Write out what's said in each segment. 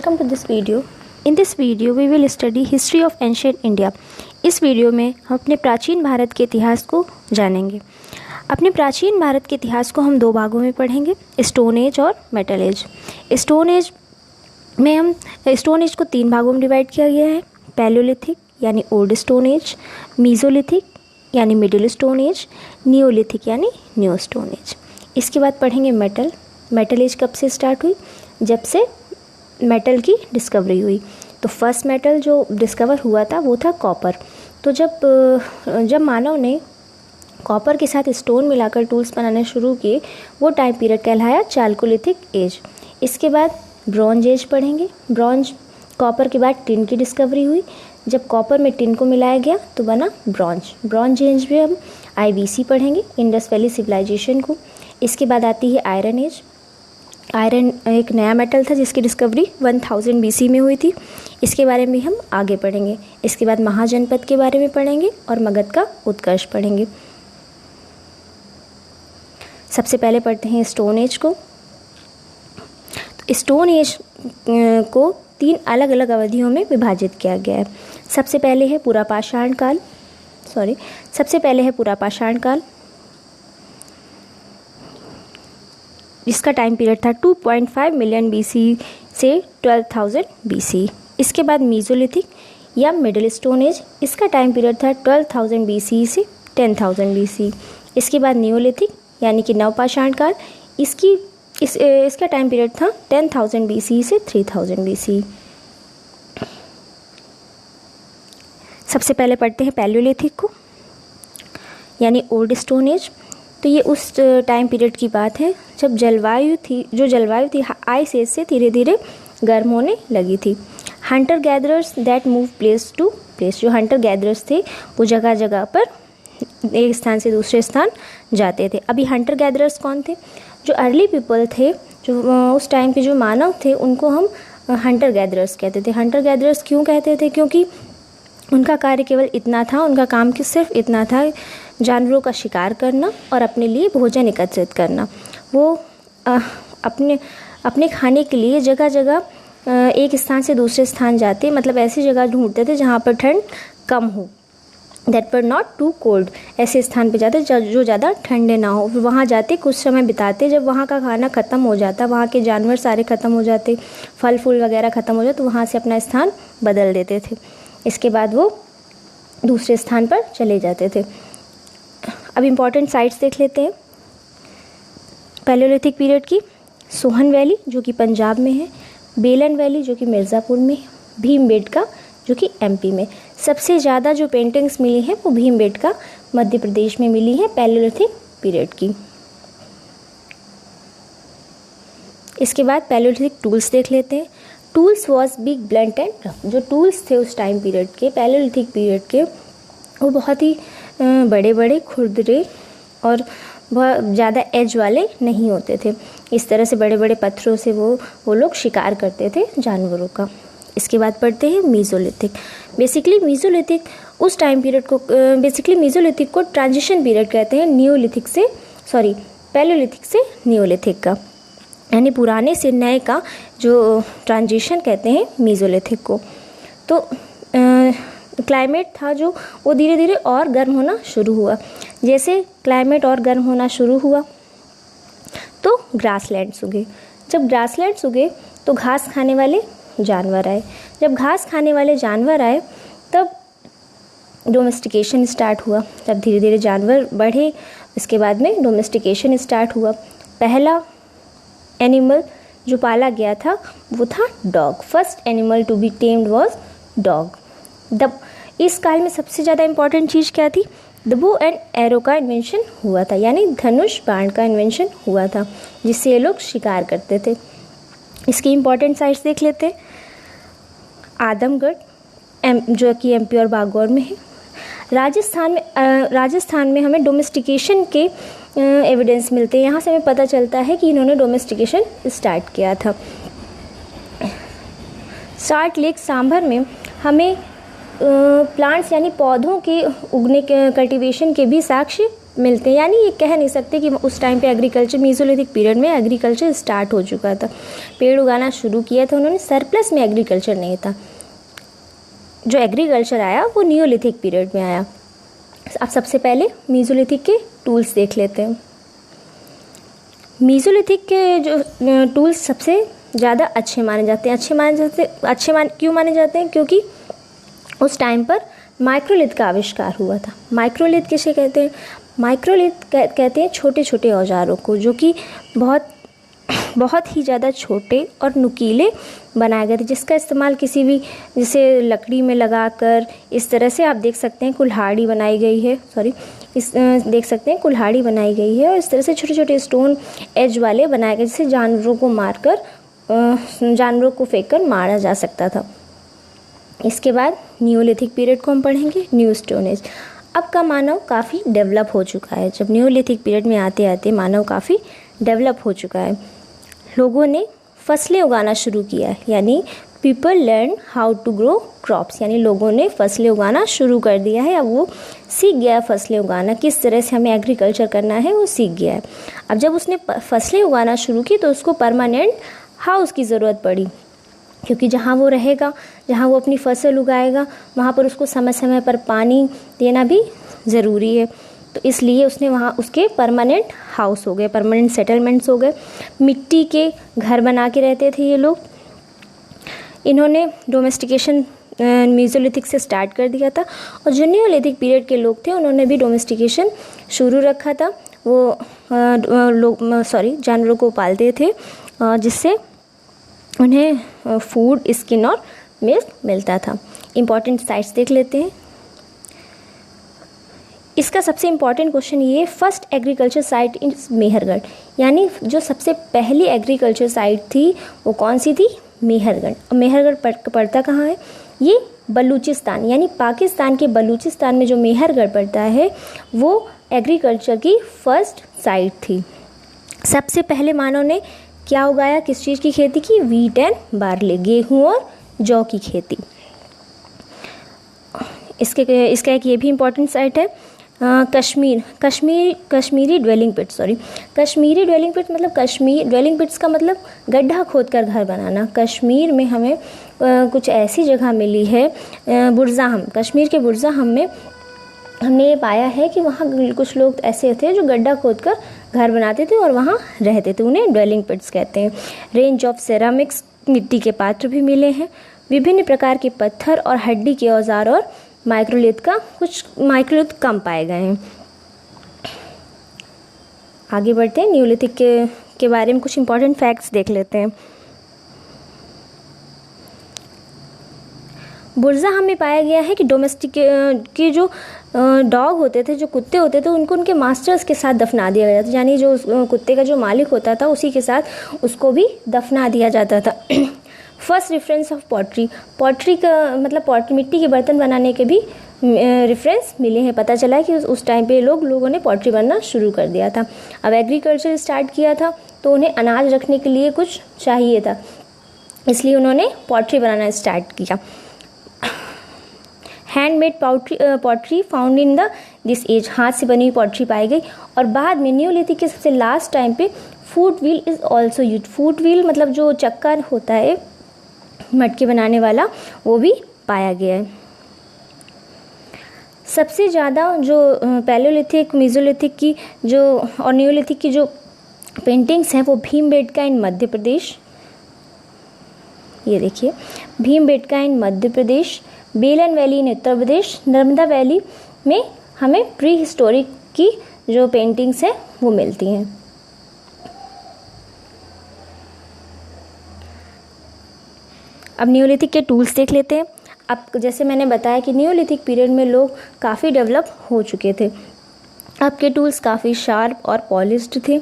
Welcome to this video. In this video we will study history of ancient India. इस video में हम अपने प्राचीन भारत के इतिहास को जानेंगे। अपने प्राचीन भारत के इतिहास को हम दो भागों में पढ़ेंगे, स्टोन एज और मेटल एज। स्टोन एज को तीन भागों में डिवाइड किया गया है, पैलियोलिथिक यानी ओल्ड स्टोन एज, मीजोलिथिक यानी मिडिल स्टोन एज, नियोलिथिक यानी न्यू स्टोन एज। इसके बाद पढ़ेंगे मेटल एज कब से स्टार्ट हुई, जब से मेटल की डिस्कवरी हुई। तो फर्स्ट मेटल जो डिस्कवर हुआ था वो था कॉपर। तो जब मानव ने कॉपर के साथ स्टोन मिलाकर टूल्स बनाने शुरू किए, वो टाइम पीरियड कहलाया चालकोलिथिक एज। इसके बाद ब्रॉन्ज एज पढ़ेंगे। कॉपर के बाद टिन की डिस्कवरी हुई। जब कॉपर में टिन को मिलाया गया तो बना ब्रॉन्ज एज में हम IBC पढ़ेंगे, इंडस वैली सिविलाइजेशन को। इसके बाद आती है आयरन एज। आयरन एक नया मेटल था जिसकी डिस्कवरी 1000 BC में हुई थी। इसके बारे में हम आगे पढ़ेंगे। इसके बाद महाजनपद के बारे में पढ़ेंगे और मगध का उत्कर्ष पढ़ेंगे। सबसे पहले पढ़ते हैं स्टोन एज को। तो स्टोन एज को तीन अलग अलग अवधियों में विभाजित किया गया है। सबसे पहले है पुरापाषाण काल, जिसका टाइम पीरियड था 2.5 मिलियन BC से 12,000 BC। इसके बाद मीजोलिथिक या मिडिल स्टोन एज, इसका टाइम पीरियड था 12,000 BC से 10,000 BC। इसके बाद नियोलिथिक यानी कि नवपाषाण काल, इसका टाइम पीरियड था 10,000 BC से 3,000 BC। सबसे पहले पढ़ते हैं पैलियोलिथिक को यानी ओल्ड स्टोन एज। तो ये उस टाइम पीरियड की बात है जब जलवायु थी आइस एज से धीरे धीरे गर्म होने लगी थी। Hunter gatherers that move place to place, जो हंटर गैदरर्स थे वो जगह जगह पर एक स्थान से दूसरे स्थान जाते थे। अभी हंटर गैदरर्स कौन थे? जो अर्ली पीपल थे, जो उस टाइम के जो मानव थे, उनको हम हंटर गैदरर्स कहते थे। हंटर गैदरर्स क्यों कहते थे? क्योंकि उनका कार्य केवल इतना था, उनका काम सिर्फ इतना था, जानवरों का शिकार करना और अपने लिए भोजन एकत्रित करना। वो अपने खाने के लिए जगह जगह एक स्थान से दूसरे स्थान जाते, मतलब ऐसी जगह ढूंढते थे जहाँ पर ठंड कम हो, दैट पर नॉट टू कोल्ड। ऐसे स्थान पे जाते जो ज़्यादा ठंडे ना हो। वहाँ जाते, कुछ समय बिताते। जब वहाँ का खाना ख़त्म हो जाता, वहाँ के जानवर सारे ख़त्म हो जाते, फल फूल वगैरह ख़त्म हो जाते, तो वहाँ से अपना स्थान बदल देते थे। इसके बाद वो दूसरे स्थान पर चले जाते थे। अब इम्पॉर्टेंट साइट्स देख लेते हैं पैलियोलिथिक पीरियड की। सोहन वैली जो कि पंजाब में है, बेलन वैली जो कि मिर्ज़ापुर में है, भीमबेटका जो कि MP में। सबसे ज़्यादा जो पेंटिंग्स मिली हैं वो भीमबेटका मध्य प्रदेश में मिली हैं पैलियोलिथिक पीरियड की। इसके बाद पैलियोलिथिक टूल्स देख लेते हैं। Tools was big blunt and rough. जो टूल्स थे उस टाइम पीरियड के, पैलियोलिथिक पीरियड के, वो बहुत ही बड़े बड़े, खुरदरे और बहुत ज़्यादा एज वाले नहीं होते थे। इस तरह से बड़े बड़े पत्थरों से वो लोग शिकार करते थे जानवरों का। इसके बाद पढ़ते हैं मीजोलिथिक। बेसिकली मीजोलिथिक को ट्रांजिशन पीरियड कहते हैं, पैलियोलिथिक से नियोलिथिक का, यानी पुराने से नए का जो ट्रांजिशन कहते हैं मीजोलिथिक को। तो क्लाइमेट था जो वो धीरे धीरे और गर्म होना शुरू हुआ। जैसे क्लाइमेट और गर्म होना शुरू हुआ तो ग्रासलैंड्स उगे। जब ग्रासलैंड्स उगे तो घास खाने वाले जानवर आए। जब घास खाने वाले जानवर आए तब डोमेस्टिकेशन स्टार्ट हुआ। जब धीरे धीरे जानवर बढ़े, इसके बाद में डोमेस्टिकेशन स्टार्ट हुआ। पहला एनिमल जो पाला गया था वो था dog. First animal to be tamed was dog. इस काल में सबसे ज़्यादा इम्पॉर्टेंट चीज़ क्या थी? द बो एंड एरो का इन्वेंशन हुआ था, यानी धनुष बाण का इन्वेंशन हुआ था, जिससे ये लोग शिकार करते थे। इसकी इम्पॉर्टेंट साइट्स देख लेते हैं। आदमगढ़ जो कि MP और बागौर में है। राजस्थान में हमें डोमेस्टिकेशन के एविडेंस मिलते हैं। यहाँ से हमें पता चलता है कि इन्होंने डोमेस्टिकेशन स्टार्ट किया था। साल्ट लेक सांभर में हमें प्लांट्स यानी पौधों के उगने के, कल्टीवेशन के भी साक्ष्य मिलते हैं, यानी ये कह नहीं सकते कि उस टाइम पे एग्रीकल्चर, मीसोलिथिक पीरियड में एग्रीकल्चर स्टार्ट हो चुका था, पेड़ उगाना शुरू किया था उन्होंने, सरप्लस में एग्रीकल्चर नहीं था। जो एग्रीकल्चर आया वो नियोलिथिक पीरियड में आया। अब सबसे पहले मीसोलिथिक के टूल्स देख लेते हैं। मीसोलिथिक के जो टूल्स सबसे ज़्यादा अच्छे माने जाते हैं। क्यों माने जाते हैं? क्योंकि उस टाइम पर माइक्रोलिथ का आविष्कार हुआ था। माइक्रोलिथ किसे कहते हैं? माइक्रोलिथ कहते हैं छोटे छोटे औजारों को, जो कि बहुत ही ज़्यादा छोटे और नुकीले बनाए गए थे, जिसका इस्तेमाल किसी भी, जैसे लकड़ी में लगाकर, इस तरह से आप देख सकते हैं कुल्हाड़ी बनाई गई है, देख सकते हैं कुल्हाड़ी बनाई गई है, और इस तरह से छोटे छोटे स्टोन एज वाले बनाए गए, जिससे जानवरों को फेंककर मारा जा सकता था। इसके बाद नियोलिथिक पीरियड को हम पढ़ेंगे, न्यू स्टोन एज। अब का मानव काफ़ी डेवलप हो चुका है। जब नियोलिथिक पीरियड में आते आते मानव काफ़ी डेवलप हो चुका है। लोगों ने फसलें उगाना शुरू किया है, यानी people learn how to grow crops, यानी लोगों ने फसलें उगाना शुरू कर दिया है। अब वो सीख गया है फसलें उगाना, किस तरह से हमें एग्रीकल्चर करना है वो सीख गया है। अब जब उसने फसलें उगाना शुरू की तो उसको परमानेंट हाउस की ज़रूरत पड़ी, क्योंकि जहाँ वो रहेगा, जहाँ वो अपनी फसल उगाएगा, वहाँ पर उसको समय समय पर पानी देना भी ज़रूरी है। तो इसलिए उसने वहाँ उसके परमानेंट हाउस हो गए, परमानेंट सेटलमेंट्स हो गए। मिट्टी के घर बना के रहते थे ये लोग। इन्होंने डोमेस्टिकेशन मीसोलिथिक से स्टार्ट कर दिया था, और जो नियोलिथिक पीरियड के लोग थे उन्होंने भी डोमेस्टिकेशन शुरू रखा था। वो जानवरों को पालते थे, जिससे उन्हें फूड, स्किन और मिल्क मिलता था। इम्पॉर्टेंट साइट्स देख लेते हैं। इसका सबसे इम्पॉर्टेंट क्वेश्चन ये, फर्स्ट एग्रीकल्चर साइट इन मेहरगढ़, यानी जो सबसे पहली एग्रीकल्चर साइट थी वो कौन सी थी? मेहरगढ़। मेहरगढ़ पड़ता कहाँ है? ये बलूचिस्तान, यानी पाकिस्तान के बलूचिस्तान में जो मेहरगढ़ पड़ता है वो एग्रीकल्चर की फर्स्ट साइट थी। सबसे पहले मानव ने क्या उगाया, किस चीज़ की खेती की? व्हीट एंड बार्ले, गेहूँ और जौ की खेती। इसका एक ये भी इम्पोर्टेंट साइट है, कश्मीरी ड्वेलिंग पिट। कश्मीरी ड्वेलिंग पिट मतलब ड्वेलिंग पिट्स का मतलब गड्ढा खोदकर घर बनाना। कश्मीर में हमें कुछ ऐसी जगह मिली है, बुरज़ाहम, कश्मीर के बुरज़ाहम में हमने ये पाया है कि वहाँ कुछ लोग ऐसे थे जो गड्ढा खोदकर घर बनाते थे और वहाँ रहते थे, उन्हें ड्वेलिंग पिट्स कहते हैं। रेंज ऑफ सेरामिक्स, मिट्टी के पात्र भी मिले हैं। विभिन्न प्रकार के पत्थर और हड्डी के औजार और माइक्रोलिथ कम पाए गए हैं। आगे बढ़ते हैं, नियोलिथिक के बारे में कुछ इंपॉर्टेंट फैक्ट्स देख लेते हैं। बुरज़ाहम में पाया गया है कि डोमेस्टिक के जो डॉग होते थे, जो कुत्ते होते थे, उनको उनके मास्टर्स के साथ दफना दिया गया था, यानी जो कुत्ते का जो मालिक होता था उसी के साथ उसको भी दफना दिया जाता था। फर्स्ट रेफरेंस ऑफ पॉटरी का मतलब मिट्टी के बर्तन बनाने के भी रेफरेंस मिले हैं। पता चला है कि उस टाइम पे लोगों ने पॉटरी बनना शुरू कर दिया था। अब एग्रीकल्चर स्टार्ट किया था तो उन्हें अनाज रखने के लिए कुछ चाहिए था, इसलिए उन्होंने पॉटरी बनाना स्टार्ट किया। Handmade pottery found in this age, हाथ से बनी हुई पॉटरी पाई गई। और बाद में नियोलिथिक के सबसे लास्ट टाइम पे foot wheel is also use. Foot wheel मतलब जो चक्का होता है मटके बनाने वाला, वो भी पाया गया है। सबसे ज़्यादा जो पैलियोलिथिक, मेसोलिथिक की जो और नियोलिथिक की जो पेंटिंग्स हैं वो भीमबेटका इन मध्य प्रदेश, ये देखिए भीमबेटका इन मध्य प्रदेश, बेलन valley in Uttar Pradesh, Narmada valley में हमें प्री हिस्टोरिक की जो पेंटिंग्स हैं वो मिलती हैं। अब नियोलिथिक के टूल्स देख लेते हैं। अब जैसे मैंने बताया कि नियोलिथिक पीरियड में लोग काफ़ी डेवलप हो चुके थे। अब के टूल्स काफ़ी शार्प और पॉलिश्ड थे,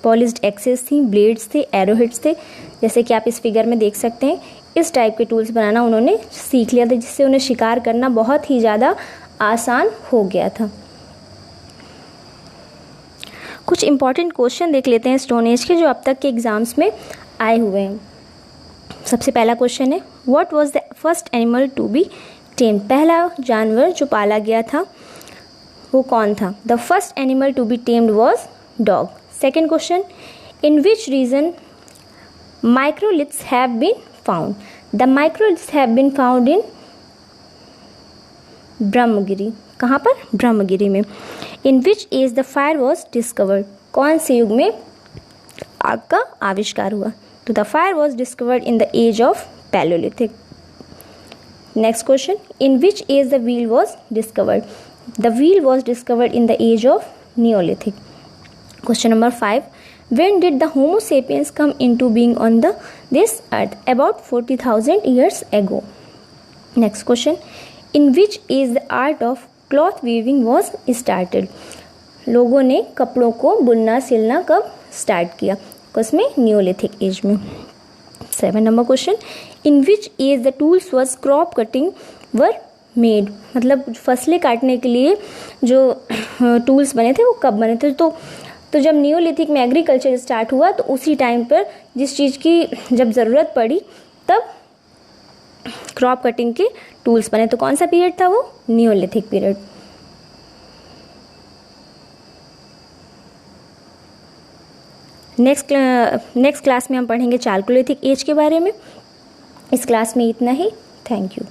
पॉलिश्ड एक्सेस थी, ब्लेड्स थे, एरोहेड्स थे, जैसे कि आप इस फिगर में देख सकते हैं। इस टाइप के टूल्स बनाना उन्होंने सीख लिया था, जिससे उन्हें शिकार करना बहुत ही ज़्यादा आसान हो गया था। कुछ इंपॉर्टेंट क्वेश्चन देख लेते हैं स्टोन एज के, जो अब तक के एग्ज़ाम्स में आए हुए हैं। सबसे पहला क्वेश्चन है, what was the first animal to be tame? पहला जानवर जो पाला गया था वो कौन था? The first animal to be tamed was dog. Second question, in which region microliths have been found? The microliths have been found in Brahmagiri. कहाँ पर? ब्रह्मगिरी में। In which age the fire was discovered? कौन से युग में आग का आविष्कार हुआ? तो the fire was discovered in the age of Palaeolithic. Next question, in which age the wheel was discovered? The wheel was discovered in the age of Neolithic. Question number 5, when did the Homo sapiens come into being on this earth? About 40,000 years ago. Next question, in which age the art of cloth weaving was started? लोगों ने कपड़ों को बुनना सिलना कब start किया? उसमें Neolithic age में। 7 नंबर question, in which age the tools was crop cutting were made? मतलब फसलें काटने के लिए जो टूल्स बने थे वो कब बने थे? तो जब नियोलिथिक में एग्रीकल्चर स्टार्ट हुआ तो उसी टाइम पर जिस चीज़ की जब ज़रूरत पड़ी तब क्रॉप कटिंग के टूल्स बने। तो कौन सा पीरियड था वो? Neolithic period. नेक्स्ट क्लास में हम पढ़ेंगे चाल्कोलिथिक एज के बारे में। इस क्लास में इतना ही। Thank you.